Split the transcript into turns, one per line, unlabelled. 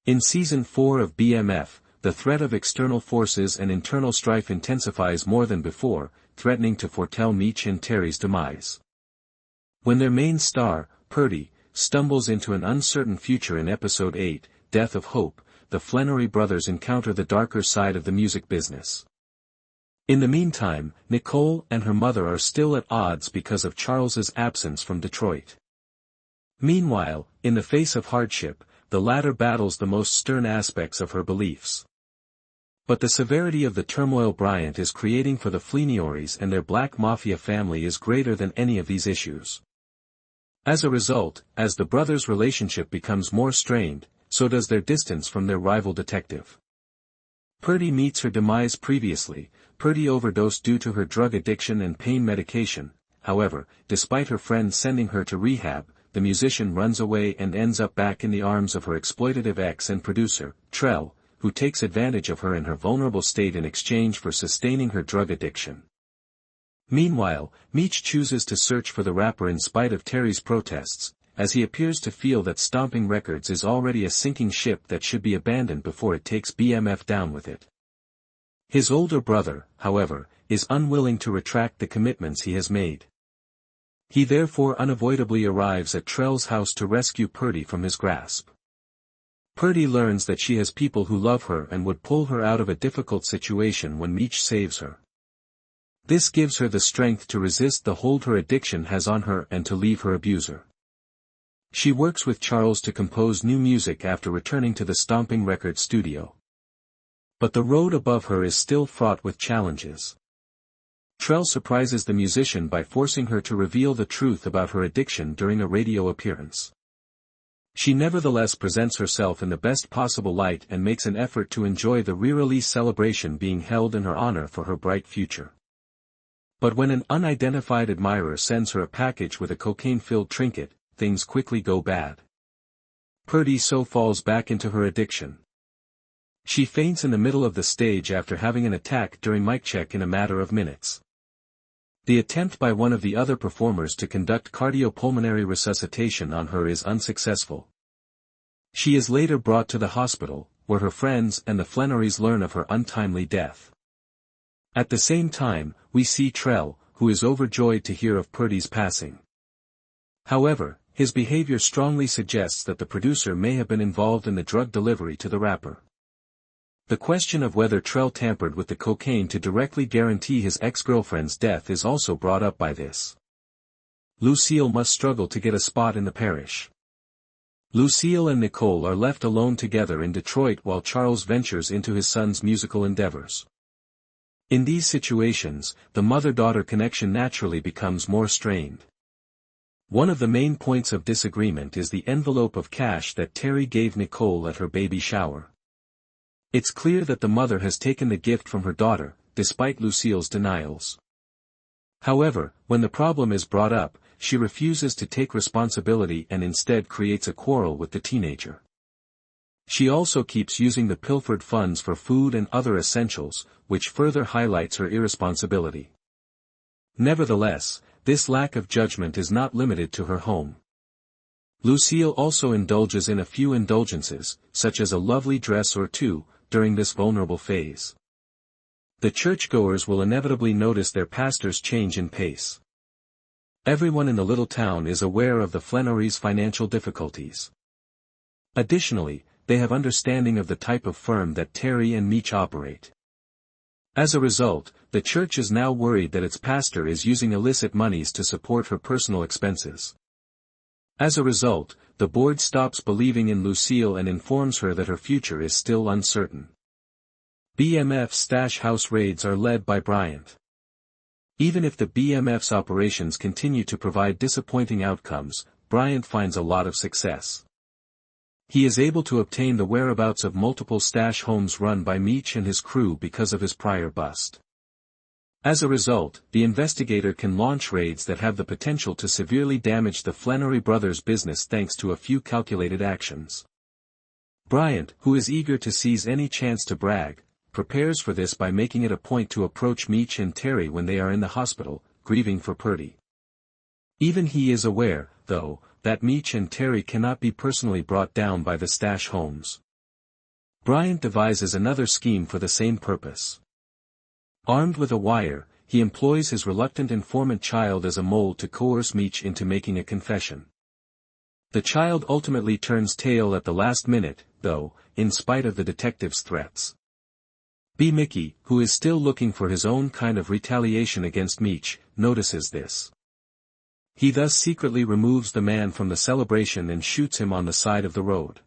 In Season 4 of BMF, the threat of external forces and internal strife intensifies more than before, threatening to foretell Meech and Terry's demise. When their main star, Purdy, stumbles into an uncertain future in Episode 8, Death of Hope, the Flenory brothers encounter the darker side of the music business. In the meantime, Nicole and her mother are still at odds because of Charles's absence from Detroit. Meanwhile, in the face of hardship, the latter battles the most stern aspects of her beliefs. But the severity of the turmoil Bryant is creating for the Fleneorys and their Black Mafia family is greater than any of these issues. As a result, as the brothers' relationship becomes more strained, so does their distance from their rival detective. Purdy meets her demise previously. Purdy overdosed due to her drug addiction and pain medication. However, despite her friends sending her to rehab, the musician runs away and ends up back in the arms of her exploitative ex and producer, Trell, who takes advantage of her in her vulnerable state in exchange for sustaining her drug addiction. Meanwhile, Meech chooses to search for the rapper in spite of Terry's protests, as he appears to feel that Stomping Records is already a sinking ship that should be abandoned before it takes BMF down with it. His older brother, however, is unwilling to retract the commitments he has made. He therefore unavoidably arrives at Trell's house to rescue Purdy from his grasp. Purdy learns that she has people who love her and would pull her out of a difficult situation when Meech saves her. This gives her the strength to resist the hold her addiction has on her and to leave her abuser. She works with Charles to compose new music after returning to the Stomping Records studio. But the road above her is still fraught with challenges. Trell surprises the musician by forcing her to reveal the truth about her addiction during a radio appearance. She nevertheless presents herself in the best possible light and makes an effort to enjoy the re-release celebration being held in her honor for her bright future. But when an unidentified admirer sends her a package with a cocaine-filled trinket, things quickly go bad. Purdy so falls back into her addiction. She faints in the middle of the stage after having an attack during mic check in a matter of minutes. The attempt by one of the other performers to conduct cardiopulmonary resuscitation on her is unsuccessful. She is later brought to the hospital, where her friends and the Flenorys learn of her untimely death. At the same time, we see Trell, who is overjoyed to hear of Purdy's passing. However, his behavior strongly suggests that the producer may have been involved in the drug delivery to the rapper. The question of whether Trell tampered with the cocaine to directly guarantee his ex-girlfriend's death is also brought up by this. Lucille must struggle to get a spot in the parish. Lucille and Nicole are left alone together in Detroit while Charles ventures into his son's musical endeavors. In these situations, the mother-daughter connection naturally becomes more strained. One of the main points of disagreement is the envelope of cash that Terry gave Nicole at her baby shower. It's clear that the mother has taken the gift from her daughter, despite Lucille's denials. However, when the problem is brought up, she refuses to take responsibility and instead creates a quarrel with the teenager. She also keeps using the pilfered funds for food and other essentials, which further highlights her irresponsibility. Nevertheless, this lack of judgment is not limited to her home. Lucille also indulges in a few indulgences, such as a lovely dress or two, during this vulnerable phase. The churchgoers will inevitably notice their pastor's change in pace. Everyone in the little town is aware of the Flenorys' financial difficulties. Additionally, they have understanding of the type of firm that Terry and Meech operate. As a result, the church is now worried that its pastor is using illicit monies to support her personal expenses. As a result, the board stops believing in Lucille and informs her that her future is still uncertain. BMF's stash house raids are led by Bryant. Even if the BMF's operations continue to provide disappointing outcomes, Bryant finds a lot of success. He is able to obtain the whereabouts of multiple stash homes run by Meech and his crew because of his prior bust. As a result, the investigator can launch raids that have the potential to severely damage the Flenory brothers' business thanks to a few calculated actions. Bryant, who is eager to seize any chance to brag, prepares for this by making it a point to approach Meech and Terry when they are in the hospital, grieving for Purdy. Even he is aware, though, that Meech and Terry cannot be personally brought down by the stash homes. Bryant devises another scheme for the same purpose. Armed with a wire, he employs his reluctant informant child as a mole to coerce Meech into making a confession. The child ultimately turns tail at the last minute, though, in spite of the detective's threats. Mickey, who is still looking for his own kind of retaliation against Meech, notices this. He thus secretly removes the man from the celebration and shoots him on the side of the road.